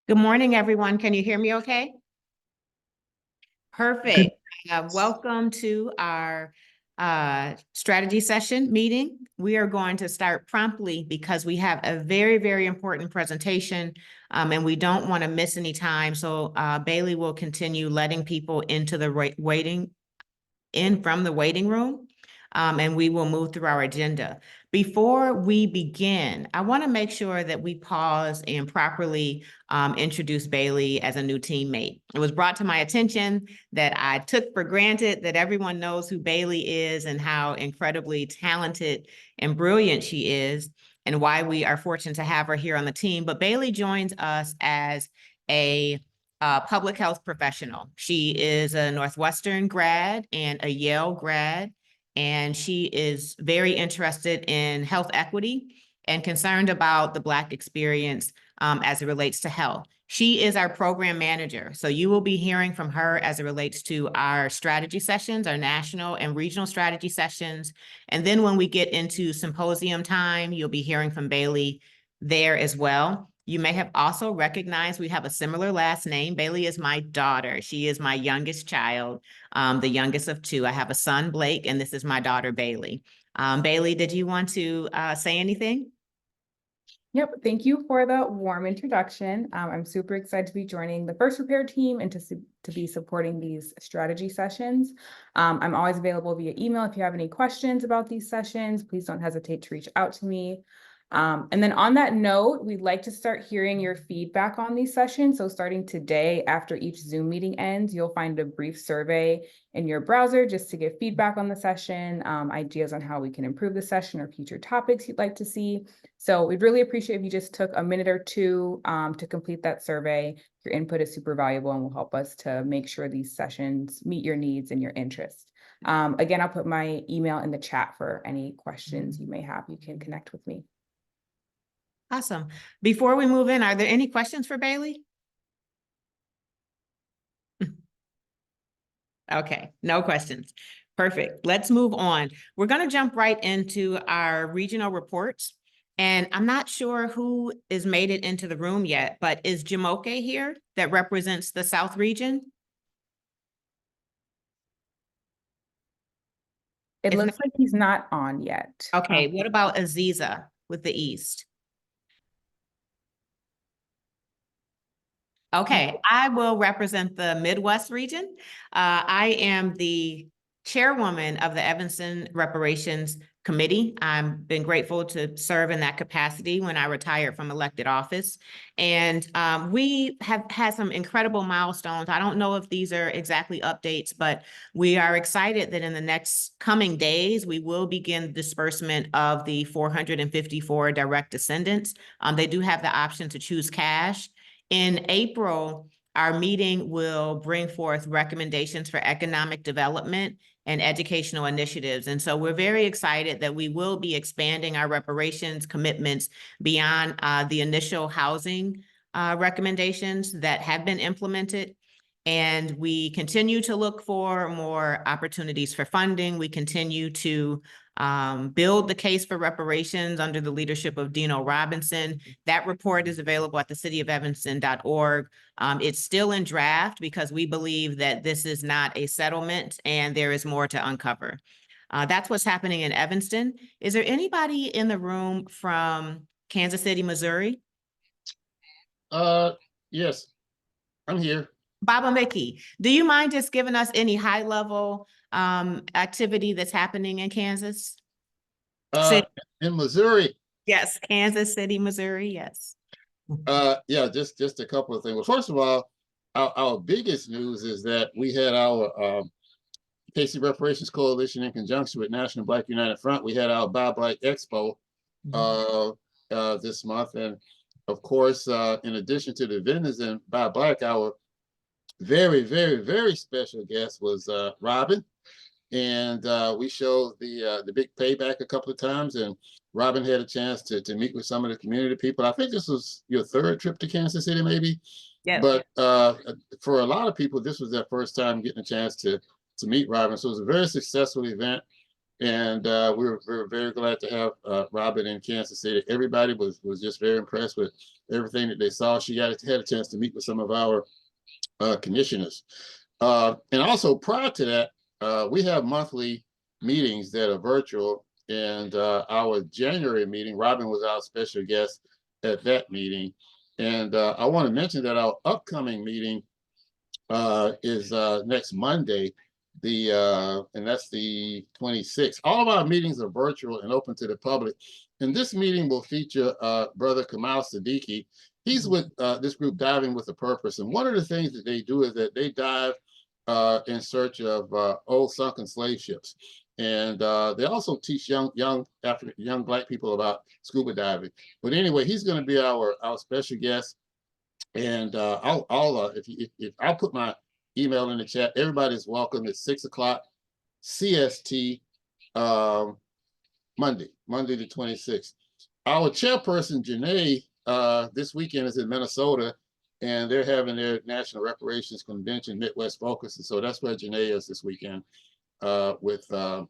Good morning, everyone. Can you hear me okay? Good. Perfect. Welcome to our strategy session meeting. We are going to start promptly because we have a very, very important presentation and we don't want to miss any time. So Bailey will continue letting people into the from the waiting room, and we will move through our agenda. Before we begin, I want to make sure that we pause and properly introduce Bailey as a new teammate. It was brought to my attention that I took for granted that everyone knows who Bailey is and how incredibly talented and brilliant she is, and why we are fortunate to have her here on the team. But Bailey joins us as a public health professional. She is a Northwestern grad and a Yale grad, and she is very interested in health equity and concerned about the Black experience as it relates to health. She is our program manager, so you will be hearing from her as it relates to our strategy sessions, our national and regional strategy sessions. And then when we get into symposium time, you'll be hearing from Bailey there as well. You may have also recognized we have a similar last name. Bailey is my daughter. She is my youngest child, the youngest of two. I have a son, Blake, and this is my daughter, Bailey. Bailey, did you want to say anything? Yep. Thank you for the warm introduction. I'm super excited to be joining the First Repair team and to be supporting these strategy sessions. I'm always available via email. If you have any questions about these sessions, please don't hesitate to reach out to me. And then on that note, we'd like to start hearing your feedback on these sessions. So starting today, after each Zoom meeting ends, you'll find a brief survey in your browser just to give feedback on the session, ideas on how we can improve the session or future topics you'd like to see. So we'd really appreciate if you just took a minute or two to complete that survey. Your input is super valuable and will help us to make sure these sessions meet your needs and your interests. Again, I'll put my email in the chat for any questions you may have. You can connect with me. Awesome. Before we move in, are there any questions for Bailey? Okay, no questions. Perfect. Let's move on. We're going to jump right into our regional reports. And I'm not sure who has made it into the room yet, but is Jamoke here that represents the South region? It looks like he's not on yet. Okay, what about Aziza with the East? Okay, I will represent the Midwest region. I am the chairwoman of the Evanston Reparations Committee. I've been grateful to serve in that capacity when I retired from elected office. And we have had some incredible milestones. I don't know if these are exactly updates, but we are excited that in the next coming days, we will begin disbursement of the 454 direct descendants. They do have the option to choose cash. In April, our meeting will bring forth recommendations for economic development and educational initiatives. And so we're very excited that we will be expanding our reparations commitments beyond the initial housing recommendations that have been implemented. And we continue to look for more opportunities for funding. We continue to build the case for reparations under the leadership of Dino Robinson. That report is available at thecityofelvanston.org. It's still in draft because we believe that this is not a settlement and there is more to uncover. That's what's happening in Evanston. Is there anybody in the room from Kansas City, Missouri? Yes, I'm here. Baba Mickey, do you mind just giving us any high level activity that's happening in Kansas? In Missouri. Yes, Kansas City, Missouri, yes. Yeah, just a couple of things. Well, first of all, our biggest news is that we had our KC Reparations Coalition in conjunction with National Black United Front. We had our Buy Black Expo this month. And of course, in addition to the vendors in Buy Black, our very, very, very special guest was Robin. And we showed the big payback a couple of times, and Robin had a chance to meet with some of the community people. I think this was your third trip to Kansas City, maybe. Yeah. But for a lot of people, this was their first time getting a chance to meet Robin. So it was a very successful event. And we were very glad to have Robin in Kansas City. Everybody was just very impressed with everything that they saw. She had a chance to meet with some of our commissioners. And also prior to that, we have monthly meetings that are virtual. And our January meeting, Robin was our special guest at that meeting. And I want to mention that our upcoming meeting is next Monday, and that's the 26th. All of our meetings are virtual and open to the public. And this meeting will feature Brother Kamal Siddiqui. He's with this group, Diving with a Purpose. And one of the things that they do is that they dive in search of old sunken slave ships. And they also teach young Black people about scuba diving. But anyway, he's going to be our special guest. And I'll put my email in the chat. Everybody's welcome. It's 6 o'clock CST, Monday the 26th. Our chairperson, Janae, this weekend is in Minnesota, and they're having their National Reparations Convention, Midwest Focus. And so that's where Janae is this weekend with the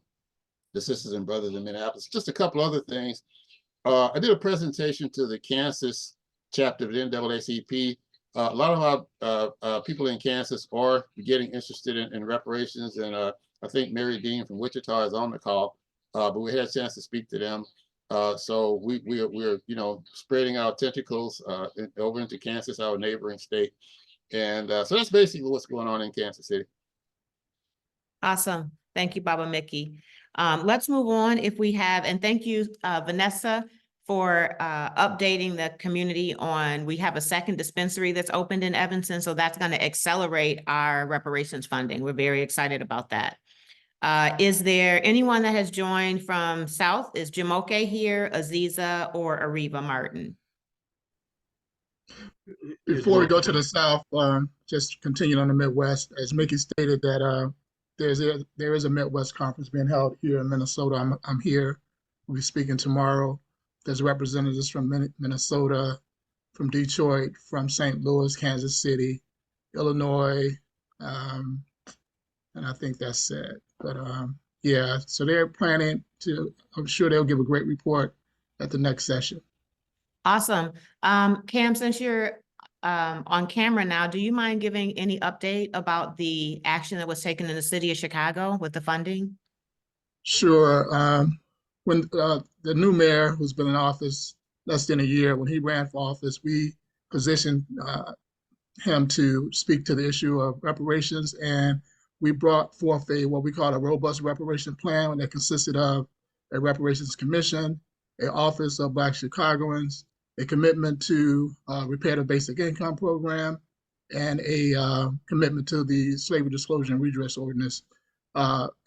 Sisters and Brothers in Minneapolis. Just a couple other things. I did a presentation to the Kansas chapter of the NAACP. A lot of our people in Kansas are getting interested in reparations, and I think Mary Dean from Wichita is on the call, but we had a chance to speak to them. So we're spreading our tentacles over into Kansas, our neighboring state, and so that's basically what's going on in Kansas City. Awesome. Thank you, Baba Mickey. Let's move on if we have, and thank you, Vanessa, for updating the community on, we have a second dispensary that's opened in Evanston, so that's going to accelerate our reparations funding. We're very excited about that. Is there anyone that has joined from South? Is Jamoke here, Aziza, or Ariva Martin? Before we go to the South, just continue on the Midwest, as Mickey stated that there is a Midwest conference being held here in Minnesota. I'm here. We'll be speaking tomorrow. There's representatives from Minnesota, from Detroit, from St. Louis, Kansas City, Illinois, and I think that's it. But yeah, so they're planning to, I'm sure they'll give a great report at the next session. Awesome. Kamm, since you're on camera now, do you mind giving any update about the action that was taken in the city of Chicago with the funding? Sure. When the new mayor, who's been in office less than a year, when he ran for office, we positioned him to speak to the issue of reparations, and we brought forth what we call a robust reparation plan that consisted of a reparations commission, an office of Black Chicagoans, a commitment to repair the basic income program, and a commitment to the slavery disclosure and redress ordinance.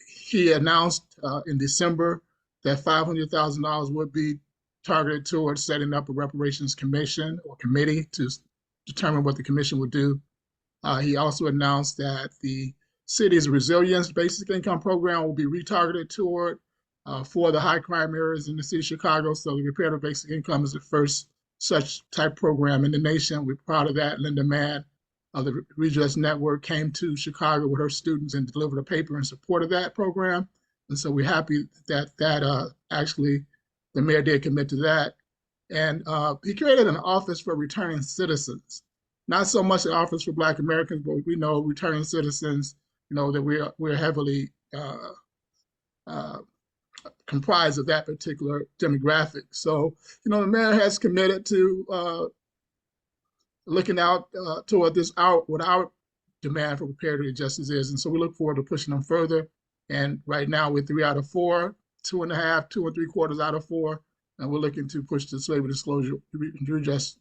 He announced in December that $500,000 would be targeted towards setting up a reparations commission or committee to determine what the commission would do. He also announced that the city's resilience basic income program will be retargeted toward for the high crime areas in the city of Chicago. So the repair of basic income is the first such type program in the nation. We're proud of that. Linda Mann of the Redress Network came to Chicago with her students and delivered a paper in support of that program. And so we're happy that actually the mayor did commit to that. And he created an office for returning citizens. Not so much an office for Black Americans, but we know returning citizens, that we're heavily comprised of that particular demographic. So, the mayor has committed to looking out toward what our demand for reparative justice is. And so we look forward to pushing them further. And right now we're 3 out of 4, 2.5, 2 3/4 out of 4. And we're looking to push the slavery disclosure redress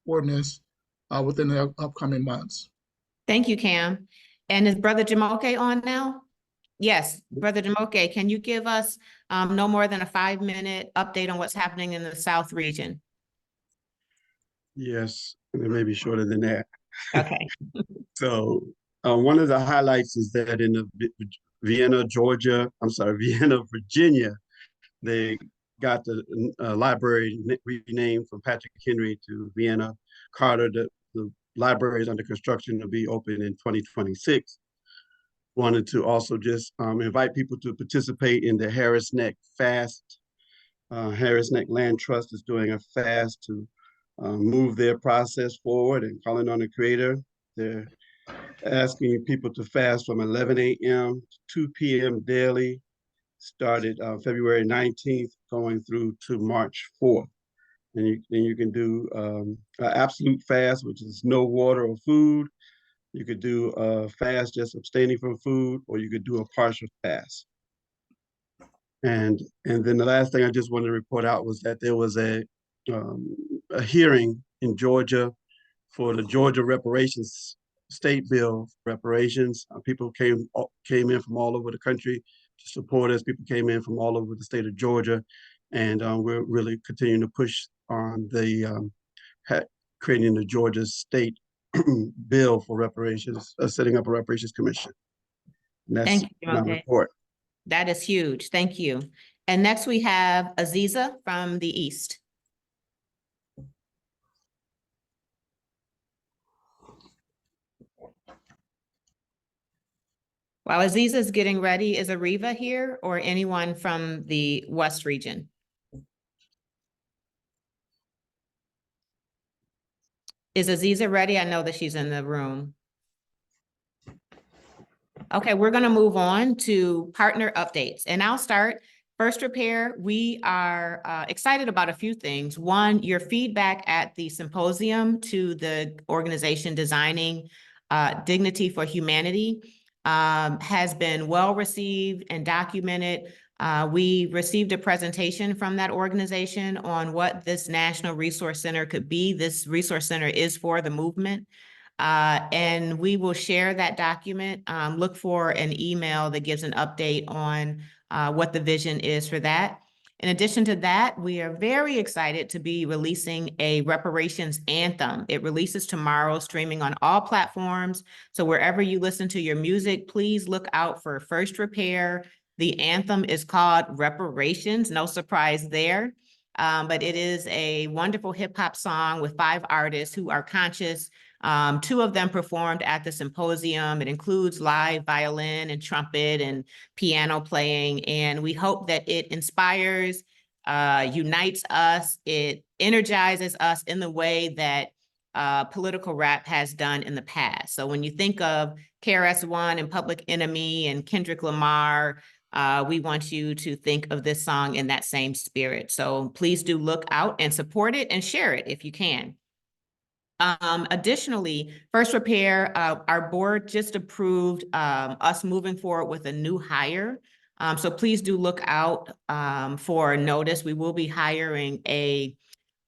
ordinance within the upcoming months. Thank you, Kamm. And is Brother Jamoke on now? Yes, Brother Jamoke, can you give us no more than a 5-minute update on what's happening in the South region? Yes, and it may be shorter than that. Okay. So one of the highlights is that in the Vienna, Virginia, they got the library renamed from Patrick Henry to Vienna Carter. The library is under construction to be open in 2026. wanted to also just invite people to participate in the Harris Neck Fast. Harris Neck Land Trust is doing a fast to move their process forward and calling on the Creator. They're asking people to fast from 11 a.m. to 2 p.m. daily, started February 19th, going through to March 4th. And you can do an absolute fast, which is no water or food. You could do a fast just abstaining from food, or you could do a partial fast. And then the last thing I just wanted to report out was that there was a hearing in Georgia for the Georgia Reparations state bill reparations. People came in from all over the country to support us. People came in from all over the state of Georgia, and we're really continuing to push on the creating the Georgia state bill for reparations, setting up a reparations commission. And that's Thank you, my okay. report. That is huge. Thank you. And next we have Aziza from the East. While Aziza is getting ready, is Ariva here or anyone from the West region? Is Aziza ready? I know that she's in the room. Okay, we're going to move on to partner updates, and I'll start. First Repair, we are excited about a few things. One, your feedback at the symposium to the organization Designing Dignity for Humanity has been well received and documented. We received a presentation from that organization on what this National Resource Center could be. This resource center is for the movement. And we will share that document. Look for an email that gives an update on what the vision is for that. In addition to that, we are very excited to be releasing a reparations anthem. It releases tomorrow, streaming on all platforms. So wherever you listen to your music, please look out for First Repair. The anthem is called Reparations, no surprise there. But it is a wonderful hip hop song with 5 artists who are conscious. 2 of them performed at the symposium. It includes live violin and trumpet and piano playing. And we hope that it inspires, unites us, it energizes us in the way that political rap has done in the past. So when you think of KRS-One and Public Enemy and Kendrick Lamar, we want you to think of this song in that same spirit. So please do look out and support it and share it if you can. Additionally, First Repair, our board just approved us moving forward with a new hire. So please do look out for a notice. We will be hiring a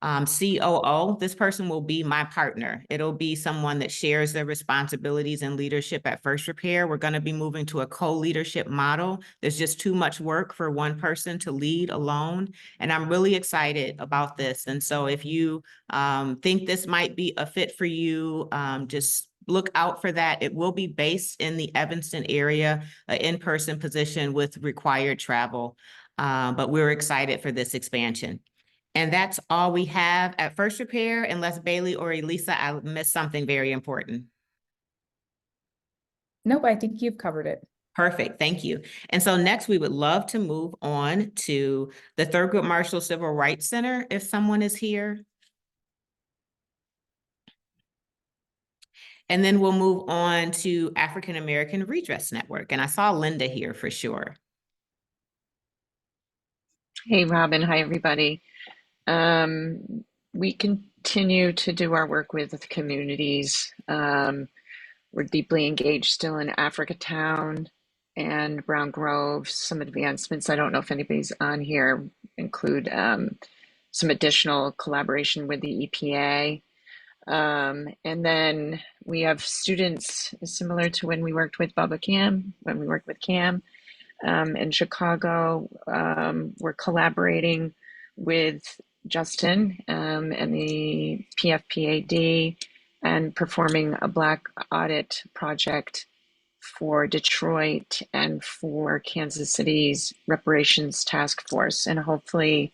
COO. This person will be my partner. It'll be someone that shares their responsibilities and leadership at First Repair. We're going to be moving to a co-leadership model. There's just too much work for one person to lead alone. And I'm really excited about this. And so if you think this might be a fit for you, just look out for that. It will be based in the Evanston area, an in-person position with required travel. But we're excited for this expansion. And that's all we have at First Repair, unless Bailey or Elisa, I missed something very important. Nope, I think you've covered it. Perfect, thank you. And so next we would love to move on to the Thurgood Marshall Civil Rights Center, if someone is here. And then we'll move on to African American Redress Network. And I saw Linda here for sure. Hey, Robin. Hi, everybody. We continue to do our work with the communities. We're deeply engaged still in Africatown and Brown Grove. Some advancements, I don't know if anybody's on here, include some additional collaboration with the EPA. And then we have students similar to when we worked with Kamm, in Chicago. We're collaborating with Justin and the PFPAD and performing a Black audit project for Detroit and for Kansas City's Reparations Task Force. And hopefully,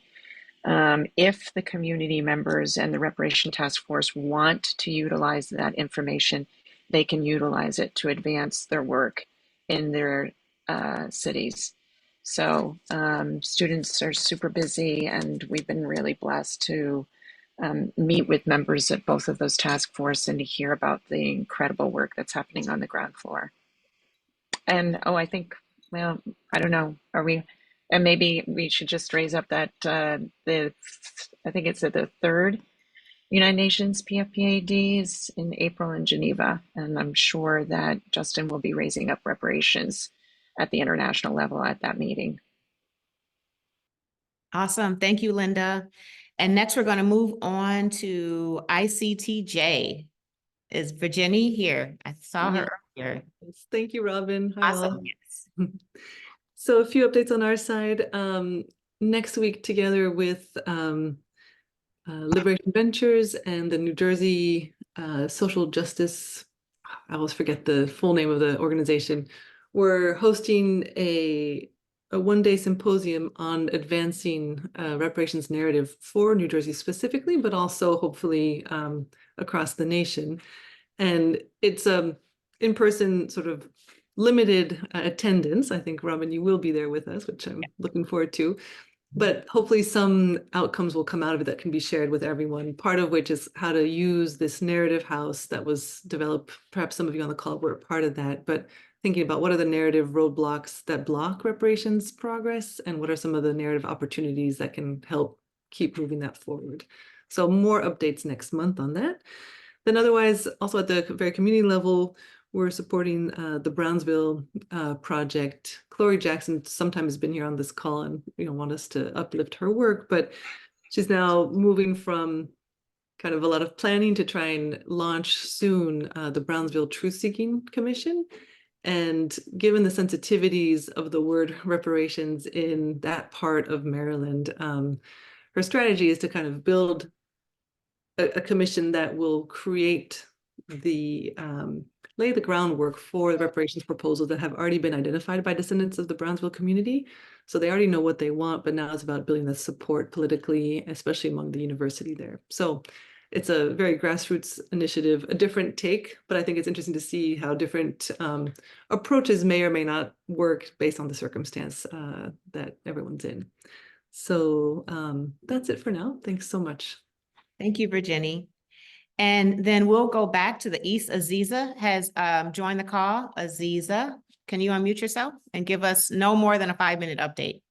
if the community members and the Reparation Task Force want to utilize that information, they can utilize it to advance their work in their cities. So students are super busy, and we've been really blessed to meet with members of both of those task force and to hear about the incredible work that's happening on the ground floor. And I think, well, I don't know, are we, and maybe we should just raise up that I think it's at the third United Nations PFPAD is in April in Geneva, and I'm sure that Justin will be raising up reparations at the international level at that meeting. Awesome. Thank you, Linda. And next, we're going to move on to ICTJ. Is Virginia here? I saw her earlier. Yes, thank you, Robin. Hi, all. Awesome. Yes. So a few updates on our side. Next week, together with Liberation Ventures and the New Jersey Social Justice, I always forget the full name of the organization, we're hosting a one-day symposium on advancing reparations narrative for New Jersey specifically, but also hopefully across the nation. And it's in-person sort of limited attendance. I think, Robin, you will be there with us, which I'm looking forward to. But hopefully some outcomes will come out of it that can be shared with everyone, part of which is how to use this narrative house that was developed. Perhaps some of you on the call were part of that, but thinking about what are the narrative roadblocks that block reparations progress, and what are some of the narrative opportunities that can help keep moving that forward. So more updates next month on that. Then otherwise, also at the very community level, we're supporting the Brownsville project. Chloe Jackson sometimes has been here on this call and want us to uplift her work, but she's now moving from kind of a lot of planning to try and launch soon the Brownsville Truth Seeking Commission. And given the sensitivities of the word reparations in that part of Maryland, her strategy is to kind of build a commission that will create the lay the groundwork for the reparations proposals that have already been identified by descendants of the Brownsville community. So they already know what they want, but now it's about building the support politically, especially among the university there. So it's a very grassroots initiative, a different take, but I think it's interesting to see how different approaches may or may not work based on the circumstance that everyone's in. So that's it for now. Thanks so much. Thank you, Virginia. And then we'll go back to the East. Aziza has joined the call. Aziza, can you unmute yourself and give us no more than a 5-minute update?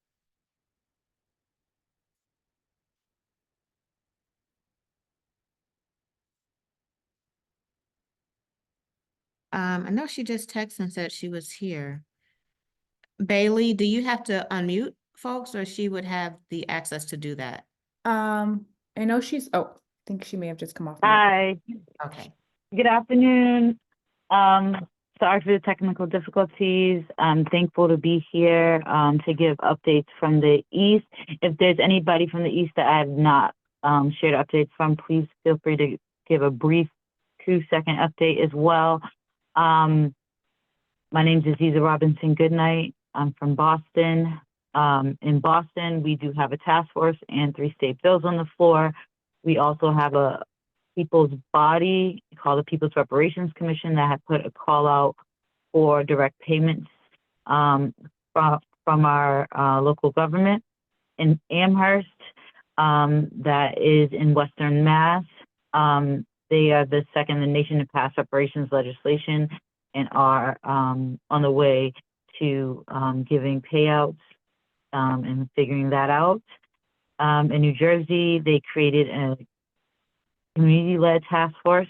I know she just texted and said she was here. Bailey, do you have to unmute folks, or she would have the access to do that? I know I think she may have just come off. mute. Hi, Okay. good afternoon. Sorry for the technical difficulties. I'm thankful to be here to give updates from the East. If there's anybody from the East that I have not shared updates from, please feel free to give a brief 2-second update as well. My name is Aziza Robinson Goodnight. I'm from Boston. In Boston, we do have a task force and 3 state bills on the floor. We also have a people's body called the People's Reparations Commission that had put a call out for direct payments from our local government in Amherst, that is in Western Mass. They are the second in the nation to pass reparations legislation and are on the way to giving payouts and figuring that out. In New Jersey, they created a community-led task force.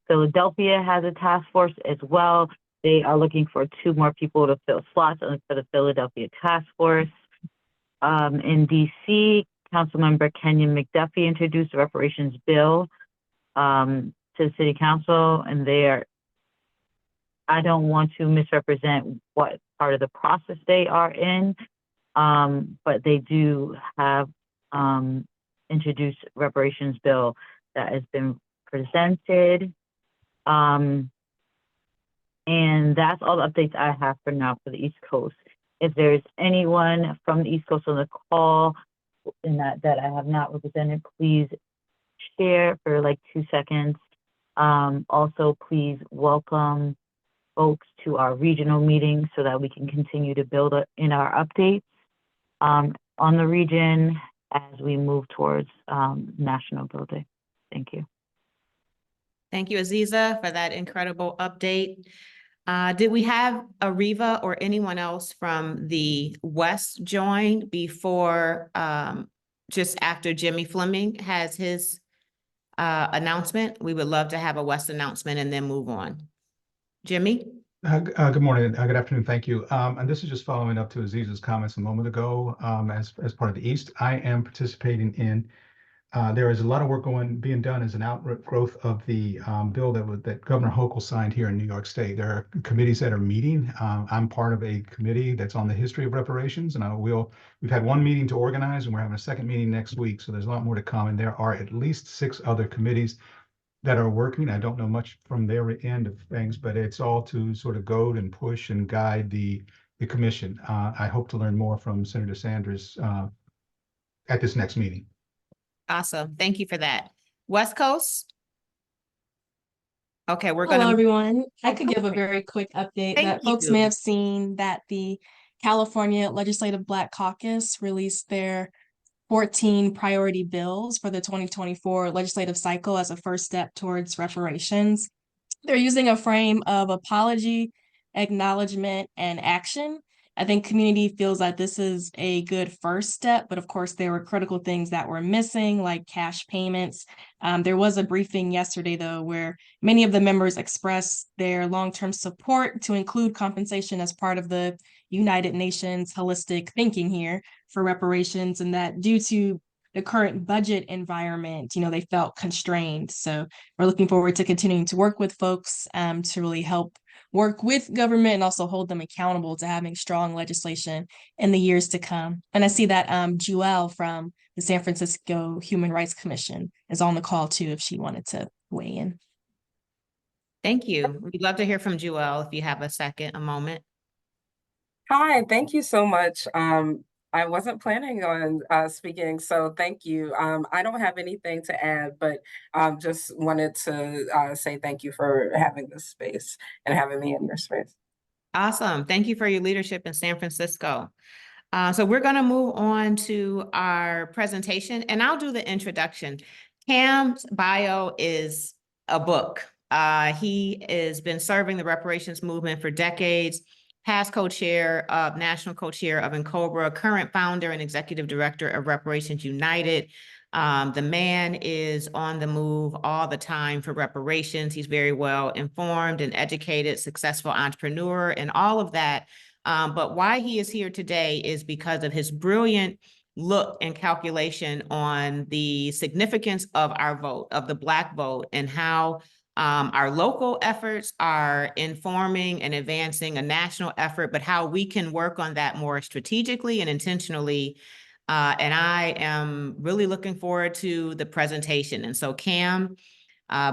Philadelphia has a task force as well. They are looking for 2 more people to fill slots for the Philadelphia task force. In DC, Councilmember Kenyon McDuffie introduced a reparations bill to the City Council, and I don't want to misrepresent what part of the process they are in, but they do have introduced reparations bill that has been presented. And that's all the updates I have for now for the East Coast. If there's anyone from the East Coast on the call in that I have not represented, please share for like 2 seconds. Also, please welcome folks to our regional meetings so that we can continue to build in our updates on the region as we move towards national building. Thank you. Thank you, Aziza, for that incredible update. Did we have Ariva or anyone else from the West join before, just after Jimmy Fleming has his announcement? We would love to have a West announcement and then move on. Jimmy? Good morning, good afternoon, thank you. And this is just following up to Aziza's comments a moment ago. As part of the East, I am participating in, there is a lot of work being done as an outgrowth of the bill that Governor Hochul signed here in New York State. There are committees that are meeting. I'm part of a committee that's on the history of reparations, and we've had one meeting to organize, and we're having a second meeting next week, so there's a lot more to come, and there are at least 6 other committees that are working. I don't know much from their end of things, but it's all to sort of goad and push and guide the commission. I hope to learn more from Senator Sanders at this next meeting. Awesome. Thank you for that. West Coast? Okay, we're Hello, gonna. everyone. I could give a very quick update Thank that folks may you. have seen that the California Legislative Black Caucus released their 14 priority bills for the 2024 legislative cycle as a first step towards reparations. They're using a frame of apology, acknowledgement, and action. I think community feels that this is a good first step, but of course there were critical things that were missing, like cash payments. There was a briefing yesterday, though, where many of the members expressed their long-term support to include compensation as part of the United Nations holistic thinking here for reparations, and that due to the current budget environment, they felt constrained. So we're looking forward to continuing to work with folks to really help work with government and also hold them accountable to having strong legislation in the years to come. And I see that Jewel from the San Francisco Human Rights Commission is on the call too, if she wanted to weigh in. Thank you. We'd love to hear from Jewel if you have a moment. Hi, thank you so much. I wasn't planning on speaking, so thank you. I don't have anything to add, but just wanted to say thank you for having this space and having me in your space. Awesome. Thank you for your leadership in San Francisco. So we're going to move on to our presentation, and I'll do the introduction. Kamm's bio is a book. He has been serving the reparations movement for decades. Past national co-chair of NCOBRA, current founder and executive director of Reparations United. The man is on the move all the time for reparations. He's very well informed and educated, successful entrepreneur, and all of that. But why he is here today is because of his brilliant look and calculation on the significance of our vote, of the Black vote, and how our local efforts are informing and advancing a national effort, but how we can work on that more strategically and intentionally. And I am really looking forward to the presentation. And so Kamm,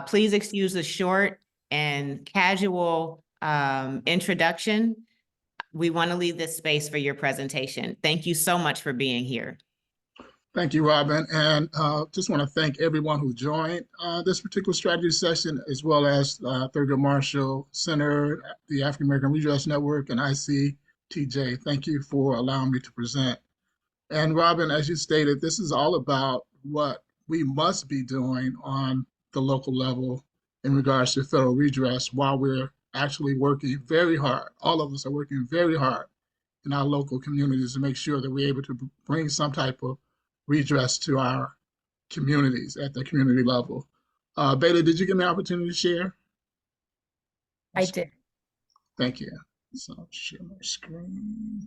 please excuse the short and casual introduction. We want to leave this space for your presentation. Thank you so much for being here. Thank you, Robin. And just want to thank everyone who joined this particular strategy session, as well as Thurgood Marshall Center, the African American Redress Network, and ICTJ. Thank you for allowing me to present. And Robin, as you stated, this is all about what we must be doing on the local level in regards to federal redress while we're actually working very hard. All of us are working very hard in our local communities to make sure that we're able to bring some type of redress to our communities at the community level. Beta, did you give me an opportunity to share? I did. Thank you. So I'll share my screen.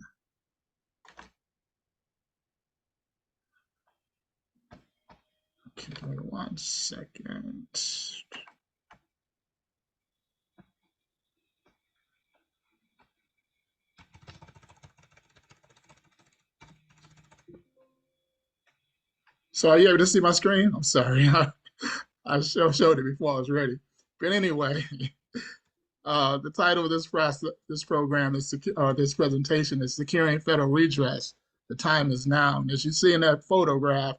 Okay, give me 1 second. So are you able to see my screen? I'm sorry. I showed it before I was ready. But anyway, the title of this program is this presentation is Securing Federal Redress. The time is now. And as you see in that photograph,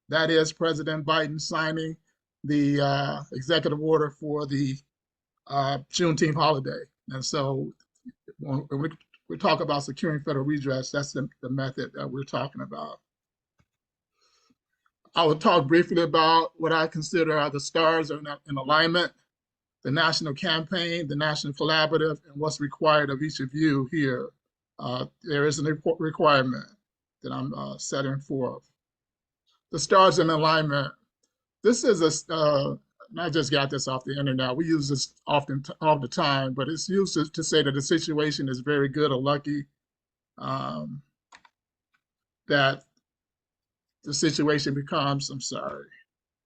that is President Biden signing the executive order for the Juneteenth holiday. And so when we talk about securing federal redress, that's the method that we're talking about. I will talk briefly about what I consider are the stars in alignment, the national campaign, the national collaborative, and what's required of each of you here. There is a requirement that I'm setting forth. The stars in alignment. This is I just got this off the internet. We use this often all the time, but it's used to say that the situation is very good or lucky, that the situation becomes,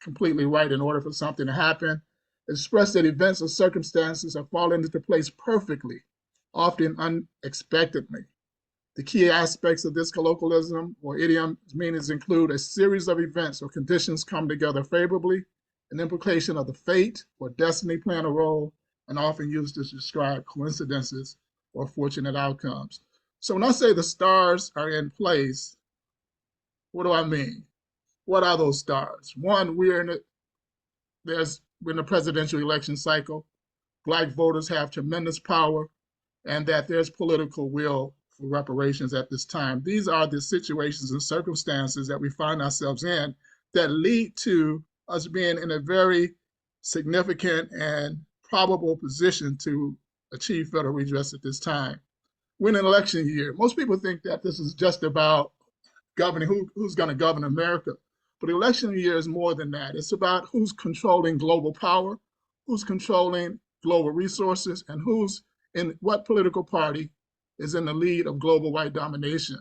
completely right in order for something to happen. Express that events or circumstances are falling into place perfectly, often unexpectedly. The key aspects of this colloquialism or idiom meanings include a series of events or conditions come together favorably, an implication of the fate or destiny playing a role, and often used to describe coincidences or fortunate outcomes. So when I say the stars are in place, what do I mean? What are those stars? One, we're in the presidential election cycle. Black voters have tremendous power, and that there's political will for reparations at this time. These are the situations and circumstances that we find ourselves in that lead to us being in a very significant and probable position to achieve federal redress at this time. We're in an election year. Most people think that this is just about governing who's going to govern America. But election year is more than that. It's about who's controlling global power, who's controlling global resources, and who's in what political party is in the lead of global white domination.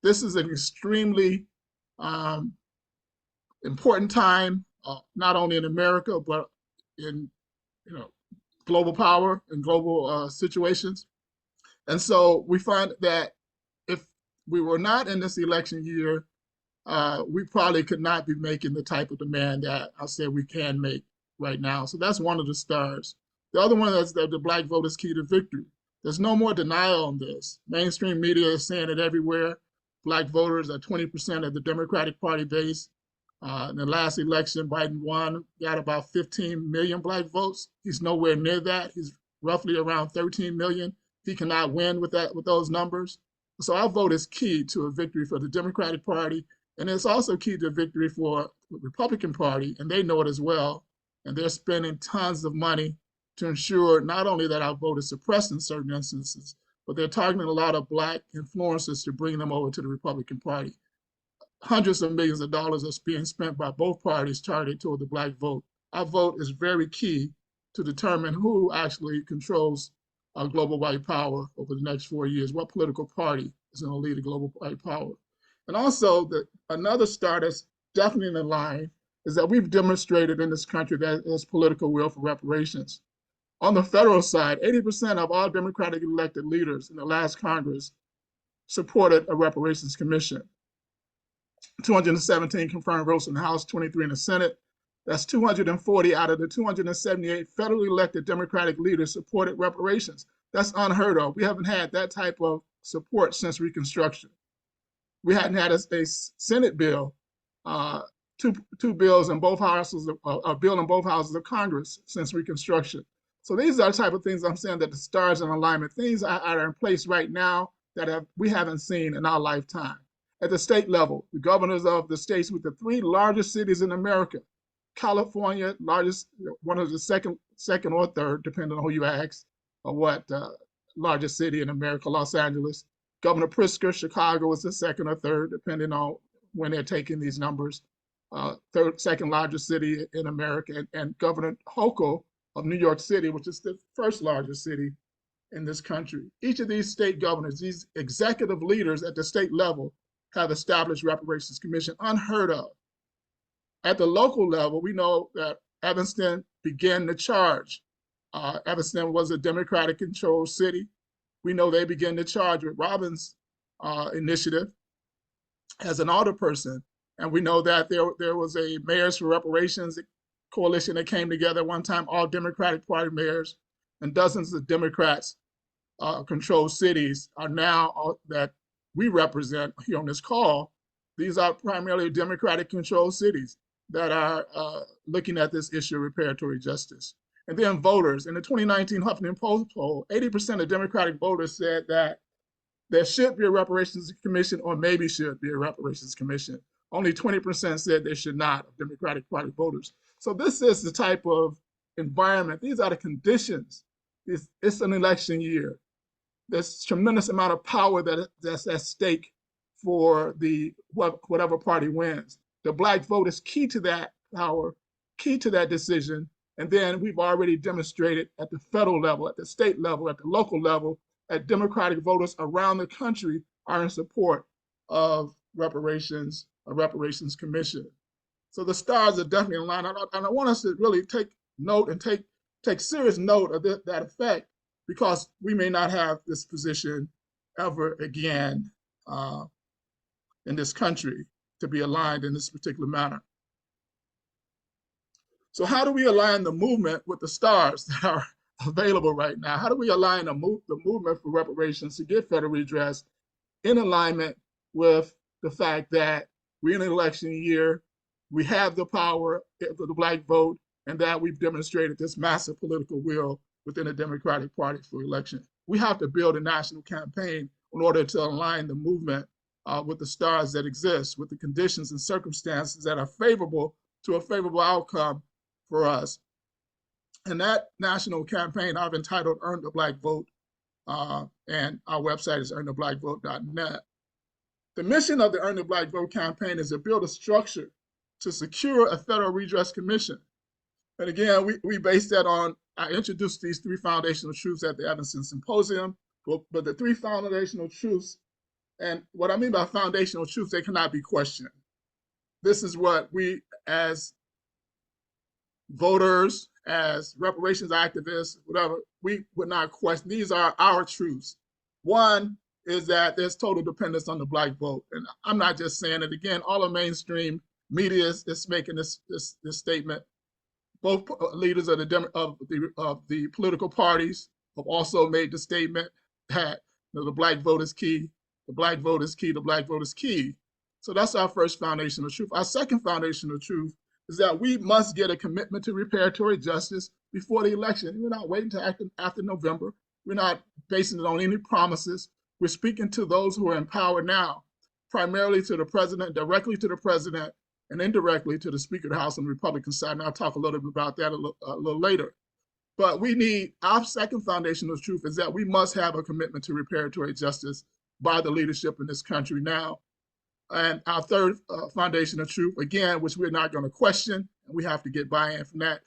This is an extremely important time, not only in America, but in global power and global situations. And so we find that if we were not in this election year, we probably could not be making the type of demand that I said we can make right now. So that's one of the stars. The other one is that the Black vote is key to victory. There's no more denial on this. Mainstream media is saying it everywhere. Black voters are 20% of the Democratic Party base. In the last election, Biden won, got about 15 million Black votes. He's nowhere near that. He's roughly around 13 million. He cannot win with those numbers. So our vote is key to a victory for the Democratic Party. And it's also key to victory for the Republican Party, and they know it as well. And they're spending tons of money to ensure not only that our vote is suppressed in certain instances, but they're targeting a lot of Black influencers to bring them over to the Republican Party. Hundreds of millions of dollars are being spent by both parties targeted toward the Black vote. Our vote is very key to determine who actually controls global white power over the next 4 years, what political party is going to lead the global white power. And also, another star that's definitely in line is that we've demonstrated in this country that there's political will for reparations. On the federal side, 80% of all Democratic elected leaders in the last Congress supported a reparations commission. 217 confirmed votes in the House, 23 in the Senate. That's 240 out of the 278 federally elected Democratic leaders supported reparations. That's unheard of. We haven't had that type of support since Reconstruction. We hadn't had a Senate bill, two bills in both houses, a bill in both houses of Congress since Reconstruction. So these are the type of things I'm saying that the stars in alignment, things are in place right now that we haven't seen in our lifetime. At the state level, the governors of the states with the 3 largest cities in America, California, largest, one of the second or third, depending on who you ask, or what largest city in America, Los Angeles. Governor Pritzker, Chicago is the second or third, depending on when they're taking these numbers. Second largest city in America, and Governor Hochul of New York City, which is the first largest city in this country. Each of these state governors, these executive leaders at the state level, have established reparations commission, unheard of. At the local level, we know that Evanston began the charge. Evanston was a Democratic-controlled city. We know they began the charge with Robbins' initiative as an alderperson. And we know that there was a Mayors for Reparations coalition that came together one time, all Democratic Party mayors, and dozens of Democrats controlled cities are now that we represent here on this call. These are primarily Democratic controlled cities that are looking at this issue of reparatory justice. And then voters. In the 2019 Huffington Post poll, 80% of Democratic voters said that there should be a reparations commission or maybe should be a reparations commission. Only 20% said there should not, of Democratic Party voters. So this is the type of environment. These are the conditions. It's an election year. There's tremendous amount of power that's at stake for whatever party wins. The Black vote is key to that power, key to that decision. And then we've already demonstrated at the federal level, at the state level, at the local level, that Democratic voters around the country are in support of reparations, a reparations commission. So the stars are definitely in line. And I want us to really take note and take serious note of that effect, because we may not have this position ever again in this country to be aligned in this particular manner. So how do we align the movement with the stars that are available right now? How do we align the movement for reparations to get federal redress in alignment with the fact that we're in an election year, we have the power of the Black vote, and that we've demonstrated this massive political will within the Democratic Party for election? We have to build a national campaign in order to align the movement with the stars that exist, with the conditions and circumstances that are favorable to a favorable outcome for us. And that national campaign I've entitled Earn the Black Vote, and our website is earntheblackvote.net. The mission of the Earn the Black Vote campaign is to build a structure to secure a federal redress commission. And again, we base that on, I introduced these 3 foundational truths at the Evanston Symposium, but the 3 foundational truths, and what I mean by foundational truths, they cannot be questioned. This is what we as voters, as reparations activists, whatever, we would not question. These are our truths. One is that there's total dependence on the Black vote. And I'm not just saying it. Again, all the mainstream media is making this statement. Both leaders of the political parties have also made the statement that the Black vote is key. The Black vote is key. The Black vote is key. So that's our first foundational truth. Our second foundational truth is that we must get a commitment to reparatory justice before the election. We're not waiting to act after November. We're not basing it on any promises. We're speaking to those who are in power now, primarily to the president, directly to the president, and indirectly to the Speaker of the House on the Republican side. And I'll talk a little bit about that a little later. But we need, our second foundational truth is that we must have a commitment to reparatory justice by the leadership in this country now. And our third foundational truth, again, which we're not going to question, and we have to get buy-in from that,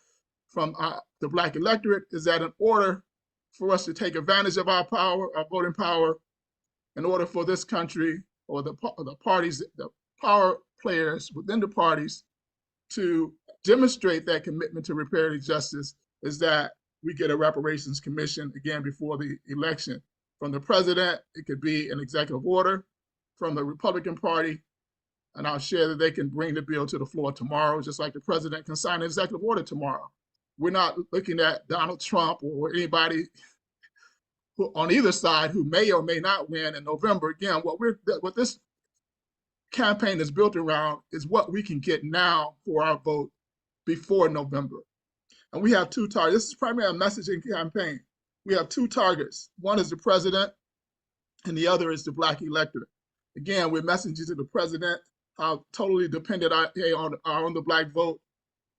from the Black electorate, is that in order for us to take advantage of our power, our voting power, in order for this country or the parties, the power players within the parties to demonstrate that commitment to reparative justice, is that we get a reparations commission, again, before the election. From the president, it could be an executive order. From the Republican Party, and I'll share that they can bring the bill to the floor tomorrow, just like the president can sign an executive order tomorrow. We're not looking at Donald Trump or anybody who, on either side, who may or may not win in November. Again, what this campaign is built around is what we can get now for our vote before November. And we have 2 targets. This is primarily a messaging campaign. We have 2 targets. One is the president, and the other is the Black electorate. Again, we're messaging to the president how totally dependent they are on the Black vote,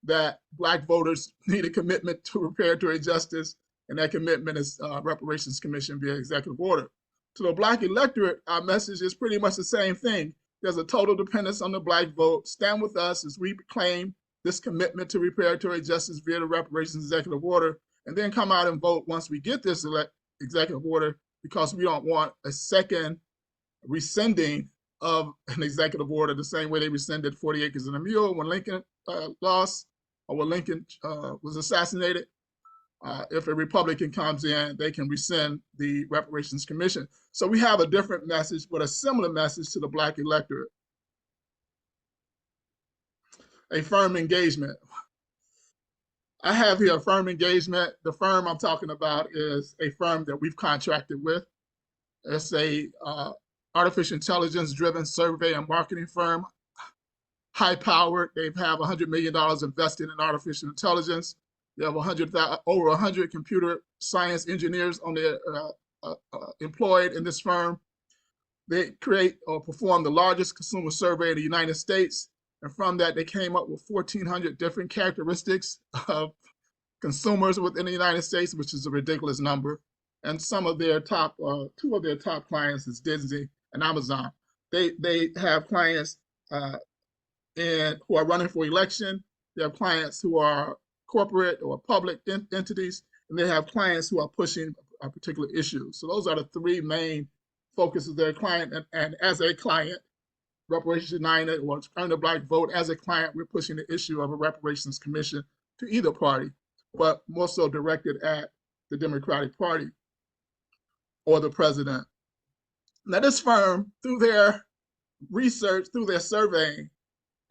that Black voters need a commitment to reparatory justice, and that commitment is reparations commission via executive order. To the Black electorate, our message is pretty much the same thing. There's a total dependence on the Black vote. Stand with us as we claim this commitment to reparatory justice via the reparations executive order, and then come out and vote once we get this executive order, because we don't want a second rescinding of an executive order the same way they rescinded 40 acres and a mule when Lincoln lost, or when Lincoln was assassinated. If a Republican comes in, they can rescind the reparations commission. So we have a different message, but a similar message to the Black electorate. A firm engagement. I have here a firm engagement. The firm I'm talking about is a firm that we've contracted with. It's a artificial intelligence driven survey and marketing firm, high powered. They have $100 million invested in artificial intelligence. They have over 100 computer science engineers on their employed in this firm. They create or perform the largest consumer survey in the United States. And from that, they came up with 1,400 different characteristics of consumers within the United States, which is a ridiculous number. And some of their top, two of their top clients is Disney and Amazon. They have clients who are running for election. They have clients who are corporate or public entities, and they have clients who are pushing a particular issue. So those are the three main focuses of their client. And as a client, Reparations United or Earn the Black Vote, as a client, we're pushing the issue of a reparations commission to either party, but more so directed at the Democratic Party or the president. Now, this firm, through their research, through their surveying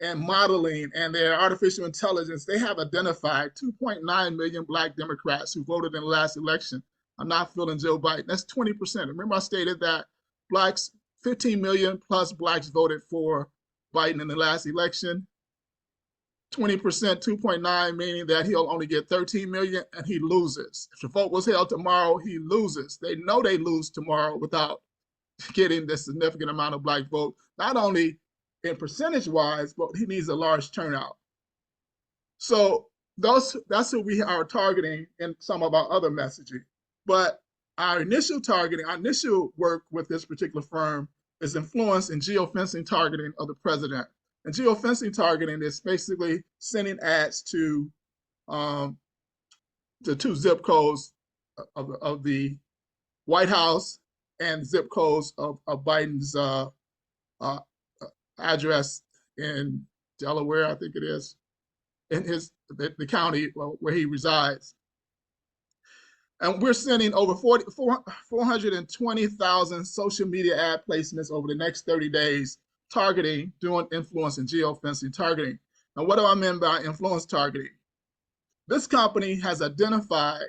and modeling and their artificial intelligence, they have identified 2.9 million Black Democrats who voted in the last election are not feeling Joe Biden. That's 20%. Remember, I stated that Blacks, 15 million plus Blacks voted for Biden in the last election. 20%, 2.9, meaning that he'll only get 13 million and he loses. If the vote was held tomorrow, he loses. They know they lose tomorrow without getting this significant amount of Black vote, not only in percentage wise, but he needs a large turnout. So that's who we are targeting in some of our other messaging. But our initial targeting, our initial work with this particular firm is influence and geofencing targeting of the president. And geofencing targeting is basically sending ads to the two zip codes of the White House and zip codes of Biden's address in Delaware, I think it is, in the county where he resides. And we're sending over 420,000 social media ad placements over the next 30 days, targeting, doing influence and geofencing targeting. Now, what do I mean by influence targeting? This company has identified,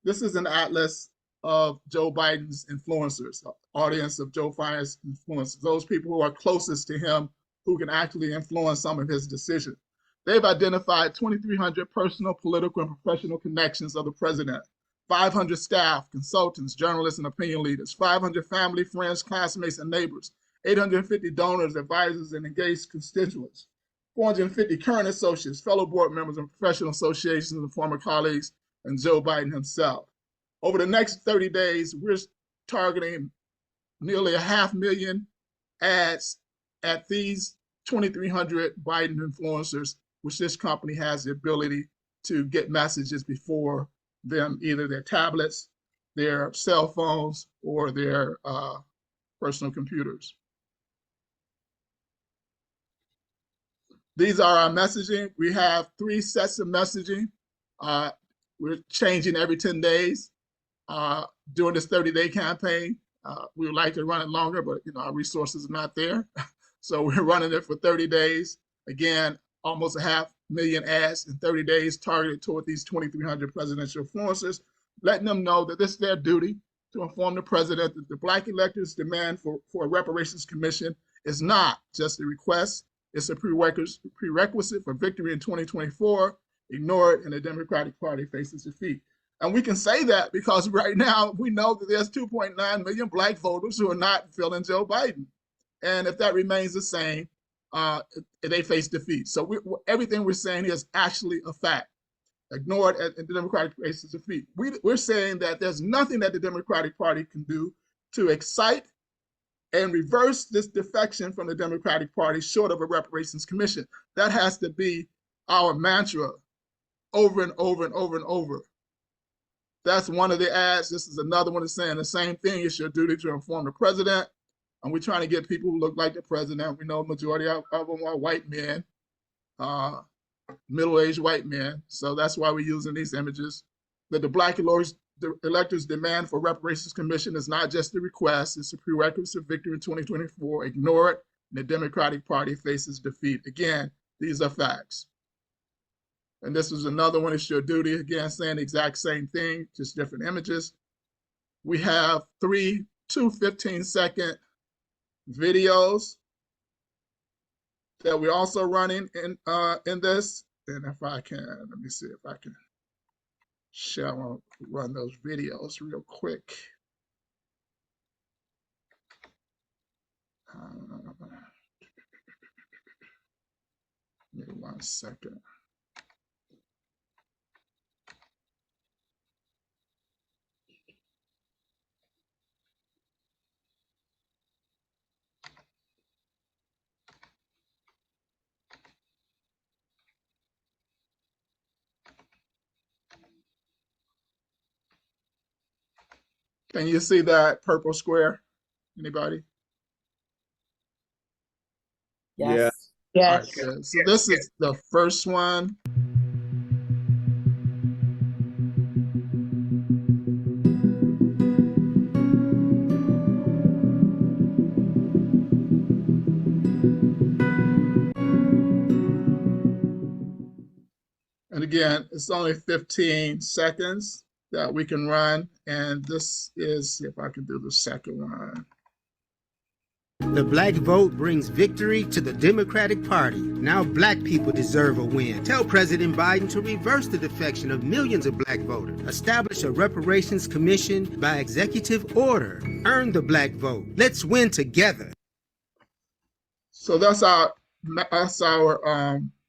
this is an atlas of Joe Biden's influencers, audience of Joe Biden's influencers, those people who are closest to him, who can actually influence some of his decisions. They've identified 2,300 personal, political, and professional connections of the president, 500 staff, consultants, journalists, and opinion leaders, 500 family, friends, classmates, and neighbors, 850 donors, advisors, and engaged constituents, 450 current associates, fellow board members, and professional associations and former colleagues, and Joe Biden himself. Over the next 30 days, we're targeting nearly 500,000 ads at these 2,300 Biden influencers, which this company has the ability to get messages before them, either their tablets, their cell phones, or their personal computers. These are our messaging. We have 3 sets of messaging. We're changing every 10 days. During this 30-day campaign, we would like to run it longer, but our resources are not there. So we're running it for 30 days. Again, almost 500,000 ads in 30 days targeted toward these 2,300 presidential influencers, letting them know that this is their duty to inform the president that the Black electors' demand for a reparations commission is not just a request, it's a prerequisite for victory in 2024. Ignore it, and the Democratic Party faces defeat. And we can say that because right now we know that there's 2.9 million Black voters who are not feeling Joe Biden. And if that remains the same, they face defeat. So everything we're saying is actually a fact. Ignore it, and the Democratic faces defeat. We're saying that there's nothing that the Democratic Party can do to excite and reverse this defection from the Democratic Party short of a reparations commission. That has to be our mantra over and over and over and over. That's one of the ads. This is another one that's saying the same thing. It's your duty to inform the president. And we're trying to get people who look like the president. We know the majority of them are white men, middle-aged white men. So that's why we're using these images. That the Black electors' demand for reparations commission is not just a request, it's a prerequisite for victory in 2024. Ignore it, and the Democratic Party faces defeat. Again, these are facts. And this is another one, it's your duty, again, saying the exact same thing, just different images. We have two 15-second videos that we're also running in this. And if I can, let me see if I can share. I want to run those videos real quick. Give me 1 second. Can you see that purple square? Anybody? Yeah. Yes. All right, good. So this is the first one. And again, it's only 15 seconds that we can run. And this is, if I can do the second one. The black vote brings victory to the Democratic Party. Now black people deserve a win. Tell President Biden to reverse the defection of millions of black voters. Establish a reparations commission by executive order. Earn the black vote. Let's win together. So that's our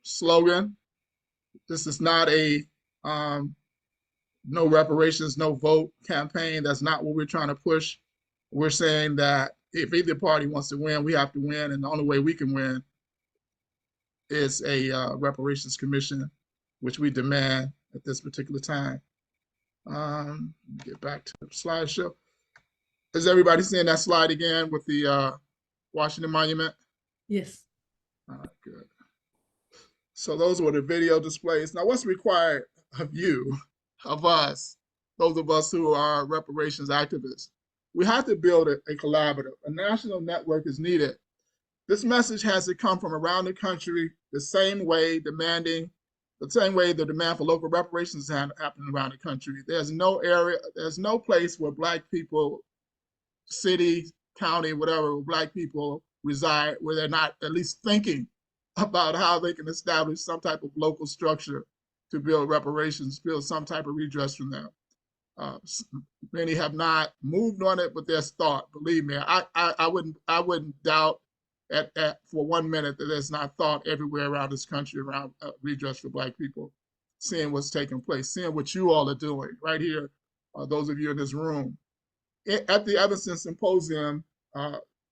slogan. This is not a no reparations, no vote campaign. That's not what we're trying to push. We're saying that if either party wants to win, we have to win. And the only way we can win is a reparations commission, which we demand at this particular time. Get back to the slideshow. Is everybody seeing that slide again with the Washington Monument? Yes. All right, good. So those were the video displays. Now, what's required of you, of us, those of us who are reparations activists? We have to build a collaborative. A national network is needed. This message has to come from around the country the same way the demand for local reparations is happening around the country. There's no area, there's no place where black people, city, county, whatever, where black people reside, where they're not at least thinking about how they can establish some type of local structure to build reparations, build some type of redress from them. Many have not moved on it, but there's thought. Believe me, I wouldn't doubt for 1 minute that there's not thought everywhere around this country around redress for black people, seeing what's taking place, seeing what you all are doing right here, those of you in this room. At the Evanston Symposium,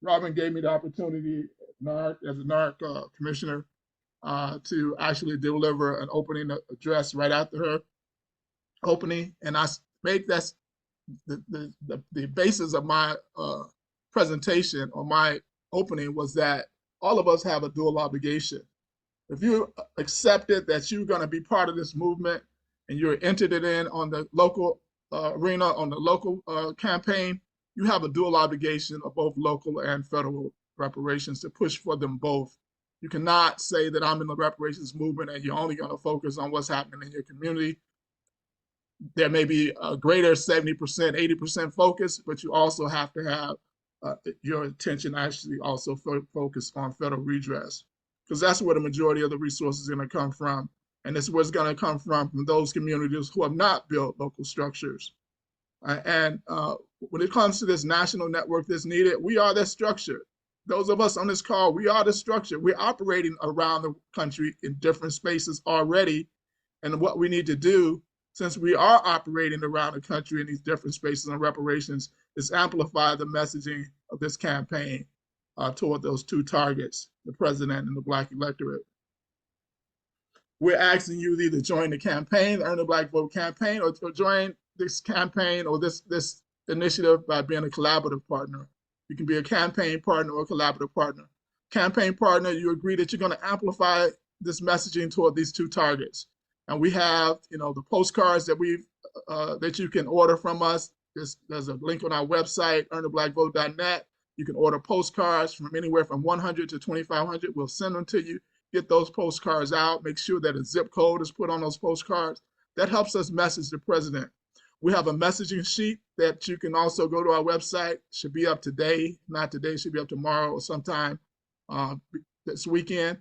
Robin gave me the opportunity as a NARC commissioner to actually deliver an opening address right after her opening, and I made that the basis of my presentation or my opening was that all of us have a dual obligation. If you accepted that you're going to be part of this movement and you're entered it in on the local arena, on the local campaign, you have a dual obligation of both local and federal reparations to push for them both. You cannot say that I'm in the reparations movement and you're only going to focus on what's happening in your community. There may be a greater 70%, 80% focus, but you also have to have your attention actually also focus on federal redress, because that's where the majority of the resources are going to come from. And it's where it's going to come from those communities who have not built local structures. And when it comes to this national network that's needed, we are that structure. Those of us on this call, we are the structure. We're operating around the country in different spaces already. And what we need to do, since we are operating around the country in these different spaces on reparations, is amplify the messaging of this campaign toward those two targets, the president and the Black electorate. We're asking you to either join the campaign, the Earn the Black Vote campaign, or join this campaign or this initiative by being a collaborative partner. You can be a campaign partner or a collaborative partner. Campaign partner, you agree that you're going to amplify this messaging toward these two targets. And we have, the postcards that you can order from us. There's a link on our website, earntheblackvote.net. You can order postcards from anywhere from 100 to 2,500. We'll send them to you. Get those postcards out. Make sure that a zip code is put on those postcards. That helps us message the president. We have a messaging sheet that you can also go to our website. Should be up today. Not today, should be up tomorrow or sometime this weekend,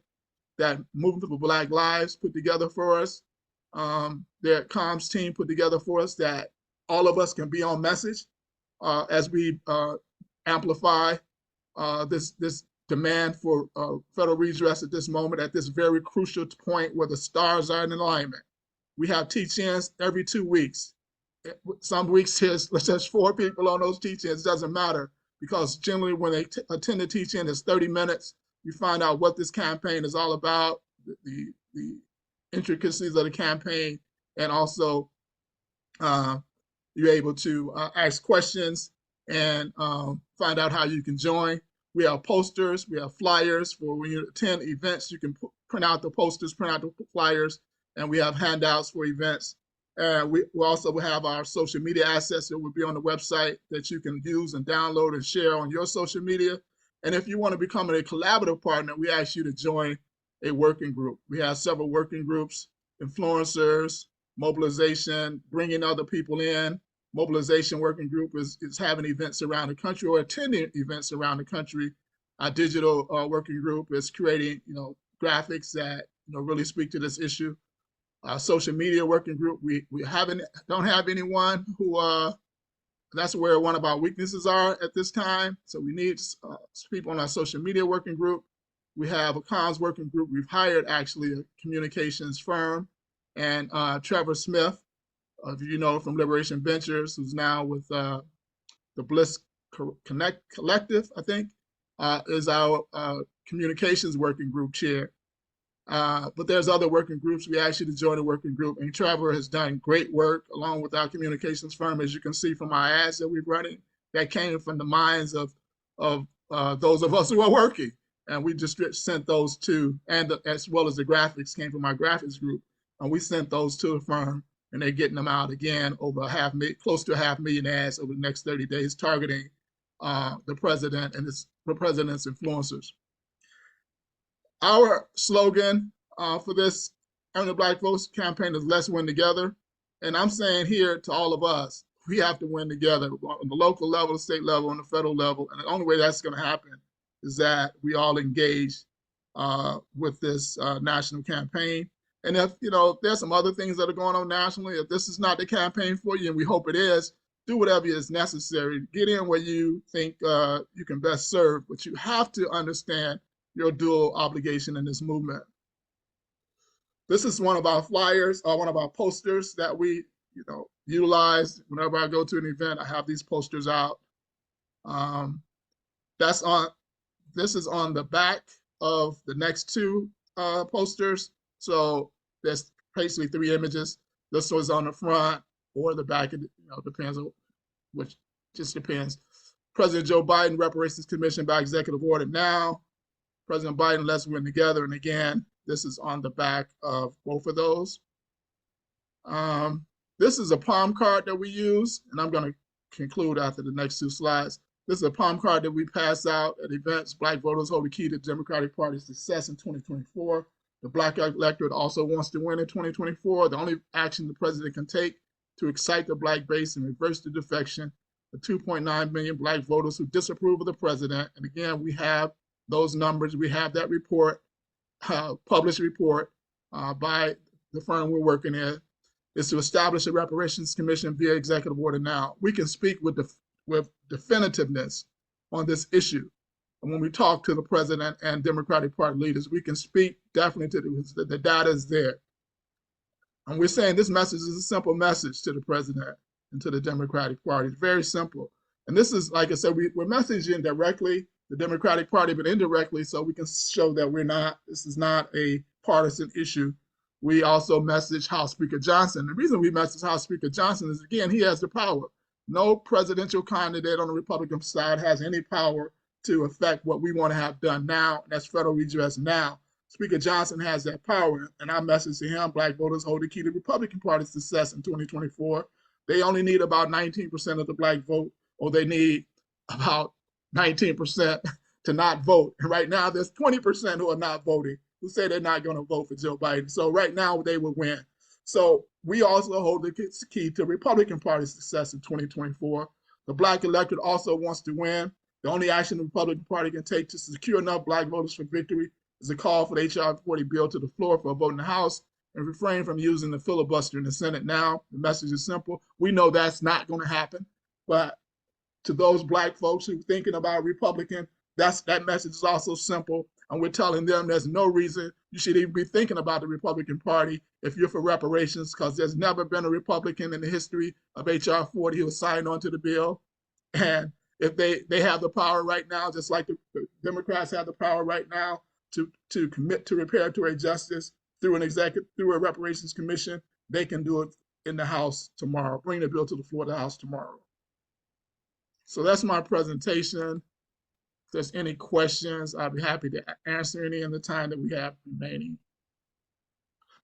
that Movement for Black Lives put together for us. that Kamm's team put together for us that all of us can be on message as we amplify this demand for federal redress at this moment, at this very crucial point where the stars are in alignment. We have teach-ins every 2 weeks. Some weeks there's 4 people on those teach-ins, doesn't matter, because generally when they attend the teach-in, it's 30 minutes. You find out what this campaign is all about, the intricacies of the campaign, and also you're able to ask questions and find out how you can join. We have posters, we have flyers for when you attend events. You can print out the posters, print out the flyers, and we have handouts for events. We also have our social media assets that will be on the website that you can use and download and share on your social media. And if you want to become a collaborative partner, we ask you to join a working group. We have several working groups, influencers, mobilization, bringing other people in. Mobilization working group is having events around the country or attending events around the country. Our digital working group is creating, graphics that really speak to this issue. Our social media working group, we don't have anyone who that's where one of our weaknesses are at this time. So we need people on our social media working group. We have a comms working group. We've hired actually a communications firm, and Trevor Smith, if you know from Liberation Ventures, who's now with the Bliss Connect Collective, I think, is our communications working group chair. But there's other working groups. We ask you to join the working group. And Trevor has done great work along with our communications firm, as you can see from our ads that we're running. That came from the minds of those of us who are working. And we just sent those to, and as well as the graphics came from our graphics group. And we sent those to the firm, and they're getting them out again over close to 500,000 ads over the next 30 days, targeting the president and the president's influencers. Our slogan for this Earn the Black Votes campaign is "Let's win together." And I'm saying here to all of us, we have to win together on the local level, the state level, and the federal level. And the only way that's going to happen is that we all engage with this national campaign. And if, there's some other things that are going on nationally, if this is not the campaign for you, and we hope it is, do whatever is necessary. Get in where you think you can best serve, but you have to understand your dual obligation in this movement. This is one of our flyers, one of our posters that we, utilize. Whenever I go to an event, I have these posters out. This is on the back of the next 2 posters. So there's basically 3 images. This was on the front or the back. It depends on which, just depends. President Joe Biden, Reparations Commission by executive order now. President Biden, let's win together. And again, this is on the back of both of those. This is a palm card that we use, and I'm going to conclude after the next 2 slides. This is a palm card that we pass out at events. Black voters hold the key to the Democratic Party's success in 2024. The Black electorate also wants to win in 2024. The only action the president can take to excite the Black base and reverse the defection, the 2.9 million Black voters who disapprove of the president. And again, we have those numbers. We have that report, published report by the firm we're working in, is to establish a reparations commission via executive order now. We can speak with definitiveness on this issue. And when we talk to the president and Democratic Party leaders, we can speak definitely to the data is there. And we're saying this message is a simple message to the president and to the Democratic Party. It's very simple. And this is, like I said, we're messaging directly the Democratic Party, but indirectly, so we can show that this is not a partisan issue. We also message House Speaker Johnson. The reason we message House Speaker Johnson is, again, he has the power. No presidential candidate on the Republican side has any power to affect what we want to have done now, and that's federal redress now. Speaker Johnson has that power, and our message to him: Black voters hold the key to the Republican Party's success in 2024. They only need about 19% of the Black vote, or they need about 19% to not vote. And right now, there's 20% who are not voting, who say they're not going to vote for Joe Biden. So right now, they will win. So we also hold the key to Republican Party success in 2024. The Black electorate also wants to win. The only action the Republican Party can take to secure enough Black voters for victory is a call for the H.R. 40 bill to the floor for a vote in the House and refrain from using the filibuster in the Senate now. The message is simple. We know that's not going to happen, but to those Black folks who are thinking about Republican, that message is also simple. And we're telling them there's no reason you should even be thinking about the Republican Party if you're for reparations, because there's never been a Republican in the history of HR 40 who signed on to the bill. And if they have the power right now, just like the Democrats have the power right now to commit to reparatory justice through a reparations commission, they can do it in the House tomorrow. Bring the bill to the floor of the House tomorrow. So that's my presentation. If there's any questions, I'll be happy to answer any in the time that we have remaining.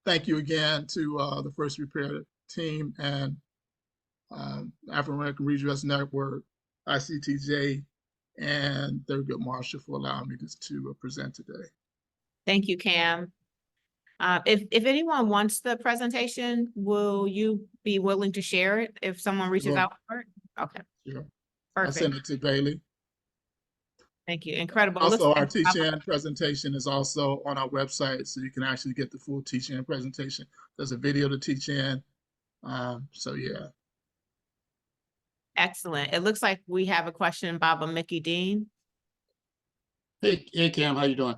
Thank you again to the First Repair team and African American Redress Network, ICTJ, and Thurgood Marshall for allowing me to present today. Thank you, Kamm. If anyone wants the presentation, will you be willing to share it if someone reaches Sure. out for it? Okay, Sure. I'll perfect. send it to Bailey. Thank you. Incredible. It Also, looks our like- teach-in presentation is also on our website, so you can actually get the full teach-in presentation. There's a video to teach in. So yeah. Excellent. It looks like we have a question, Baba Mickey Dean. Hey, Kamm, how you doing?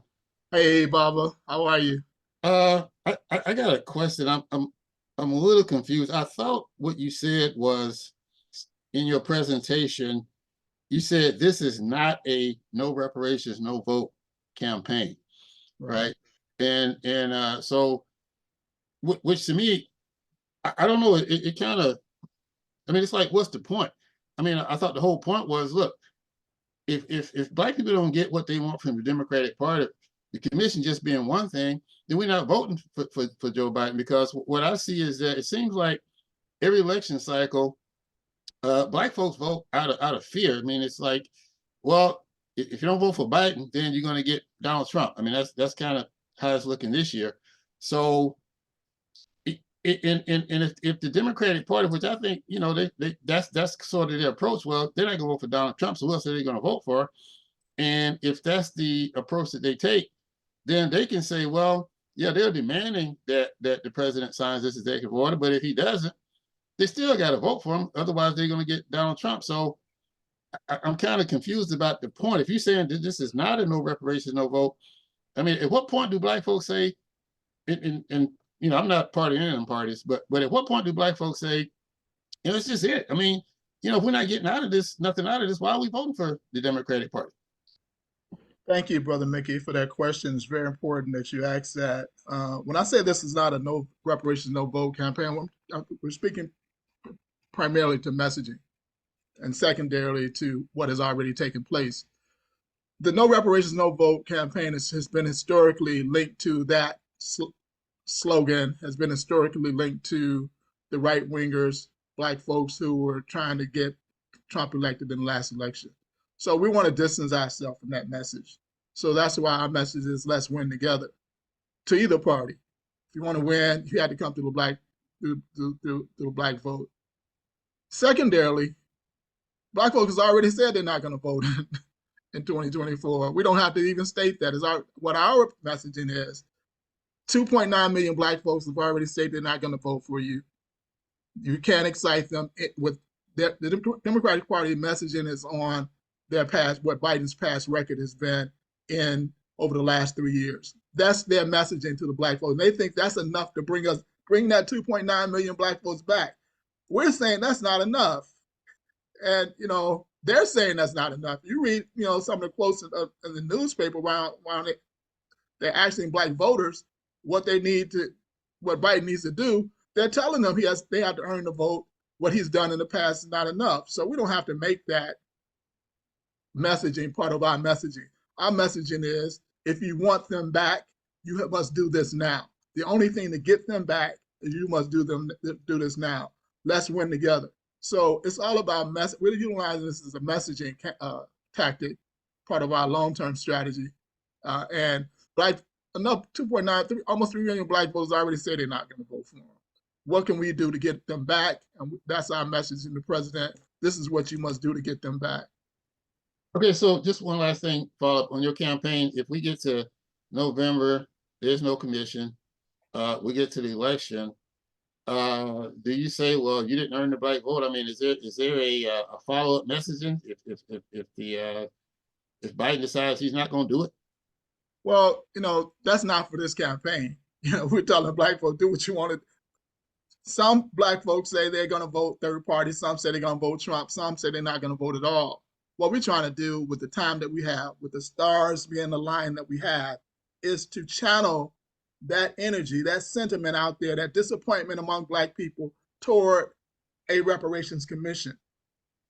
Hey, Baba, how are you? I got a question. I'm a little confused. I thought what you said was in your presentation, you said this is not a no reparations, no vote campaign, right? And so, which to me, I don't know. It kind of, I mean, it's like, what's the point? I mean, I thought the whole point was, look, if Black people don't get what they want from the Democratic Party, the commission just being one thing, then we're not voting for Joe Biden, because what I see is that it seems like every election cycle, Black folks vote out of fear. I mean, it's like, well, if you don't vote for Biden, then you're going to get Donald Trump. I mean, that's kind of how it's looking this year. So, and if the Democratic Party, which I think, you know, that's sort of their approach. Well, they're not going to vote for Donald Trump, so who else are they going to vote for? And if that's the approach that they take, then they can say, well, yeah, they're demanding that the president signs this executive order, but if he doesn't, they still got to vote for him. Otherwise, they're going to get Donald Trump. So I'm kind of confused about the point. If you're saying that this is not a no reparations, no vote, I mean, at what point do Black folks say, and you know, I'm not part of any of them parties, but at what point do Black folks say, you know, it's just it? I mean, you know, if we're not getting out of this, nothing out of this, why are we voting for the Democratic Party? Thank you, Brother Mickey, for that question. It's very important that you ask that. When I say this is not a no reparations, no vote campaign, we're speaking primarily to messaging and secondarily to what has already taken place. The no reparations, no vote campaign has been historically linked to that slogan, has been historically linked to the right wingers, Black folks who were trying to get Trump elected in the last election. So we want to distance ourselves from that message. So that's why our message is let's win together to either party. If you want to win, you had to come through the Black vote. Secondarily, Black folks already said they're not going to vote in 2024. We don't have to even state that. What our messaging is. 2.9 million Black folks have already said they're not going to vote for you. You can't excite them with the Democratic Party messaging is on their past, what Biden's past record has been in over the last 3 years. That's their messaging to the Black folks. They think that's enough to bring that 2.9 million Black folks back. We're saying that's not enough. And, you know, they're saying that's not enough. You read, you know, some of the quotes in the newspaper around they're asking Black voters what Biden needs to do. They're telling them they have to earn the vote. What he's done in the past is not enough. So we don't have to make that messaging part of our messaging. Our messaging is, if you want them back, you must do this now. The only thing to get them back is you must do this now. Let's win together. So it's all about we're utilizing this as a messaging tactic, part of our long-term strategy. And enough 2.9, almost 3 million Black voters already say they're not going to vote for him. What can we do to get them back? And that's our message to the president. This is what you must do to get them back. Okay, so just one last thing, follow up on your campaign. If we get to November, there's no commission. we get to the election, do you say, well, you didn't earn the black vote? I mean, is there a follow-up messaging if Biden decides he's not going to do it? Well, that's not for this campaign. We're telling black folks, do what you want to. Some black folks say they're going to vote third party. Some say they're going to vote Trump. Some say they're not going to vote at all. What we're trying to do with the time that we have, with the stars being the line that we have, is to channel that energy, that sentiment out there, that disappointment among black people toward a reparations commission.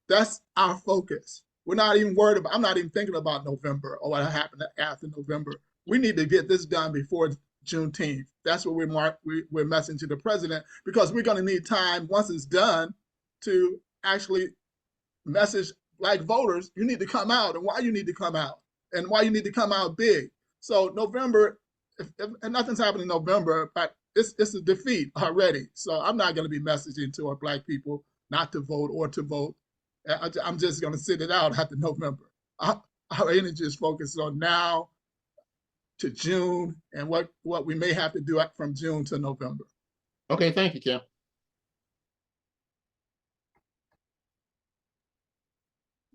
That's our focus. We're not even worried about, I'm not even thinking about November or what happened after November. We need to get this done before Juneteenth. That's what we're messaging to the president, because we're going to need time once it's done to actually message black voters, you need to come out, and why you need to come out, and why you need to come out big. So November, if nothing's happening in November, but it's a defeat already. So I'm not going to be messaging to our black people not to vote or to vote. I'm just going to sit it out after November. Our energy is focused on now to June and what we may have to do from June to November. Okay, thank you, Kim.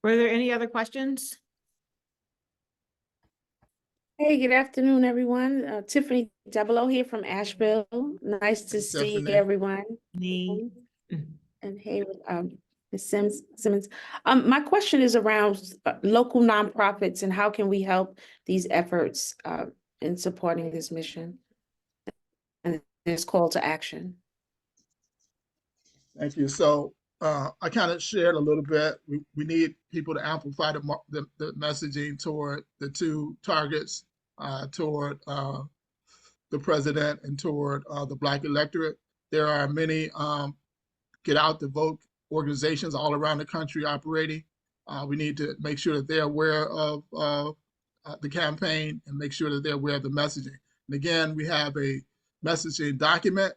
Were there any other questions? Hey, good afternoon, everyone. Tiffany Debelow here from Asheville. Nice to see Tiffany. everyone. And hey, Ms. Simmons. My question is around local nonprofits and how can we help these efforts in supporting this mission and this call to action. Thank you. So I kind of shared a little bit. We need people to amplify the messaging toward the two targets, toward the president and toward the Black electorate. There are many get out the vote organizations all around the country operating. We need to make sure that they're aware of the campaign and make sure that they're aware of the messaging. And again, we have a messaging document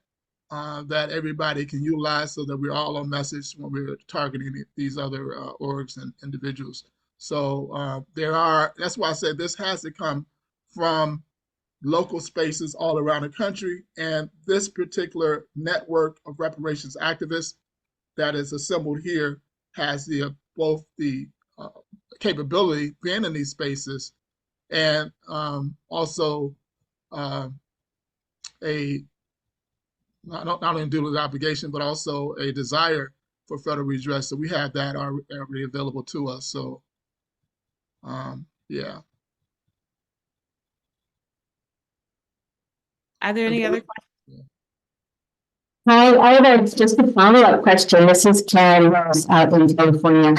that everybody can utilize so that we're all on message when we're targeting these other orgs and individuals. So that's why I said this has to come from local spaces all around the country. And this particular network of reparations activists that is assembled here has both the capability being in these spaces and also not only due to the obligation, but also a desire for federal redress. So we have that already available to us. So, yeah. Are there any other questions? Hi, I have just a follow-up question. This is Karen Rose out in California.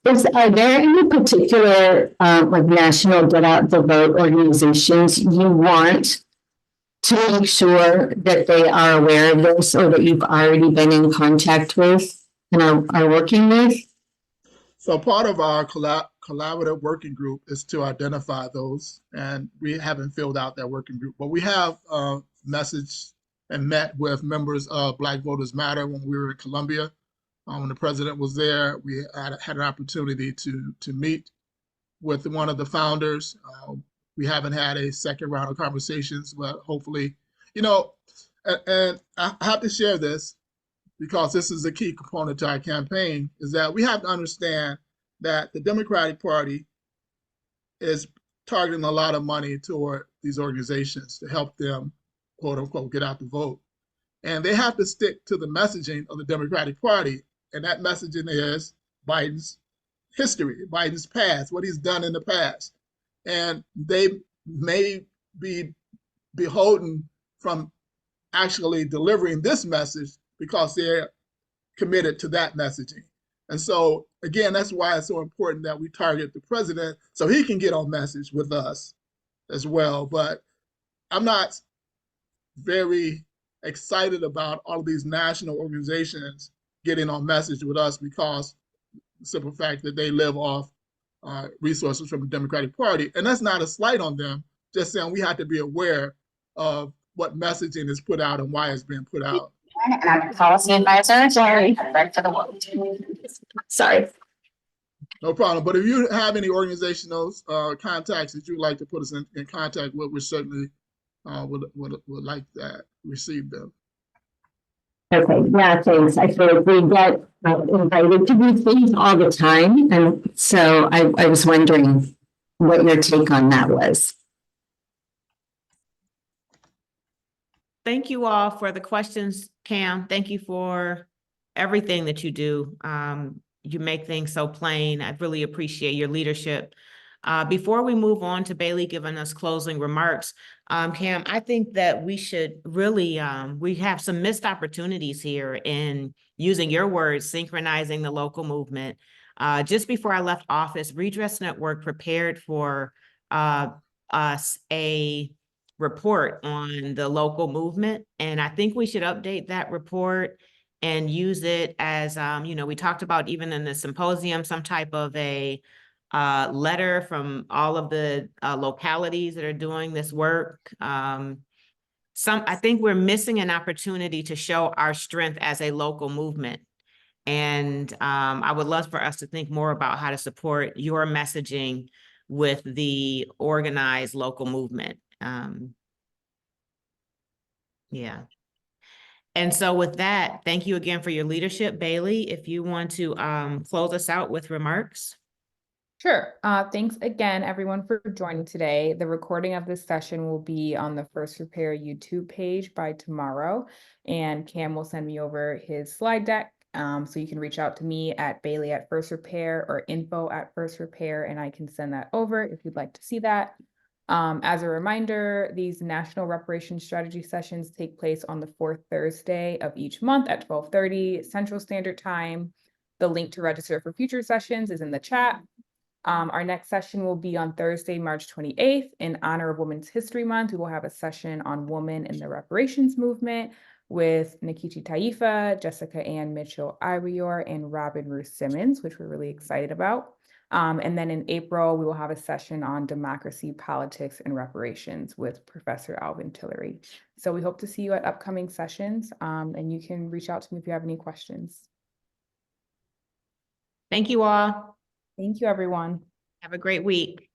Are there any particular like national get out the vote organizations you want to make sure that they are aware of this or that you've already been in contact with and are working with? So part of our collaborative working group is to identify those, and we haven't filled out that working group, but we have messaged and met with members of Black Voters Matter when we were in Columbia. When the president was there, we had an opportunity to meet with one of the founders. We haven't had a second round of conversations, but hopefully, and I have to share this because this is a key component to our campaign, is that we have to understand that the Democratic Party is targeting a lot of money toward these organizations to help them, quote unquote, get out the vote. And they have to stick to the messaging of the Democratic Party. And that messaging is Biden's history, Biden's past, what he's done in the past. And they may be beholden from actually delivering this message because they're committed to that messaging. And so, again, that's why it's so important that we target the president so he can get on message with us as well. But I'm not very excited about all of these national organizations getting on message with us because the simple fact that they live off resources from the Democratic Party. And that's not a slight on them, just saying we have to be aware of what messaging is put out and why it's being put out. I'm a policy advisor, sorry, for the world. Sorry. No problem. But if you have any organizational contacts that you'd like to put us in contact with, we're certainly would like that, receive them. Okay, yeah, thanks. I feel like we get invited to these things all the time. And so I was wondering what your take on that was. Thank you all for the questions, Kamm. Thank you for everything that you do. You make things so plain. I really appreciate your leadership. Before we move on to Bailey giving us closing remarks, Kamm, I think that we should really, we have some missed opportunities here in using your words, synchronizing the local movement. Just before I left office, Redress Network prepared for us a report on the local movement. And I think we should update that report and use it as, we talked about even in the symposium, some type of a letter from all of the localities that are doing this work. I think we're missing an opportunity to show our strength as a local movement. And I would love for us to think more about how to support your messaging with the organized local movement. Yeah. And so with that, thank you again for your leadership. Bailey, if you want to close us out with remarks. Sure. Thanks again, everyone, for joining today. The recording of this session will be on the First Repair YouTube page by tomorrow, and Kamm will send me over his slide deck. So you can reach out to me at Bailey@First Repair or info@First Repair, and I can send that over if you'd like to see that. As a reminder, these National Reparations Strategy sessions take place on the fourth Thursday of each month at 12:30 Central Standard Time. The link to register for future sessions is in the chat. Our next session will be on Thursday, March 28th. In honor of Women's History Month, we will have a session on women in the reparations movement with Nikichi Taifa, Jessica Ann Mitchell-Irior, and Robin Ruth Simmons, which we're really excited about. And then in April, we will have a session on democracy, politics, and reparations with Professor Alvin Tillery. So we hope to see you at upcoming sessions, and you can reach out to me if you have any questions. Thank you all. Thank you, everyone. Have a great week.